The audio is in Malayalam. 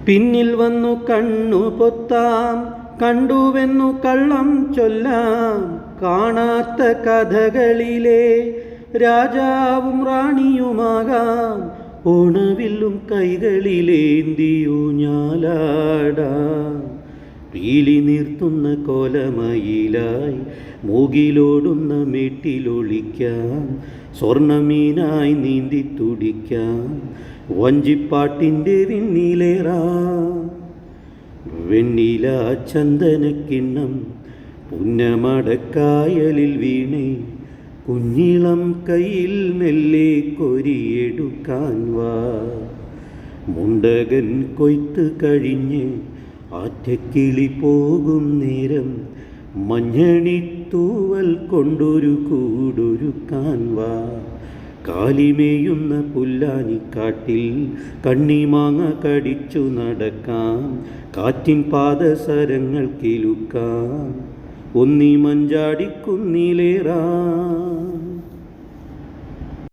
പിന്നിൽ വന്നു കണ്ണു പൊത്താം, കണ്ടുവെന്നു കള്ളം ചൊല്ലാം. കാണാത്ത കഥകളിലെ രാജാവും റാണിയുമാകാം. ഓണവില്ലും കൈകളിലേന്തിയൂഞ്ഞാലാടാം. പീലി നീർത്തുന്ന കോലമയിലായി മൂകിലോടുന്ന മേട്ടിലൊളിക്കാം. സ്വർണമീനായി നീന്തി തുടിക്കാം. വഞ്ചിപ്പാട്ടിൻ്റെ വിണ്ണിലേറാം. വെണ്ണില ചന്ദനക്കിണ്ണം പുന്നമടക്കായലിൽ വീണേ. കുഞ്ഞിളം കയ്യിൽ മെല്ലെ കൊരിയെടുക്കാൻ വാ. മുണ്ടകൻ കൊയ്ത്ത് കഴിഞ്ഞ് ആറ്റക്കിളി പോകും നേരം. മഞ്ഞണിത്തൂവൽ കൊണ്ടൊരു കൂടൊരുക്കാൻ വാ. കാലിമേയുന്ന പുല്ലാനിക്കാട്ടിൽ കണ്ണിമാങ്ങ കടിച്ചു നടക്കാം. കാറ്റിൻ പാദസരങ്ങൾ കിലുക്കാം. ഒന്നി മഞ്ചാടിക്കുന്നിലേറാം.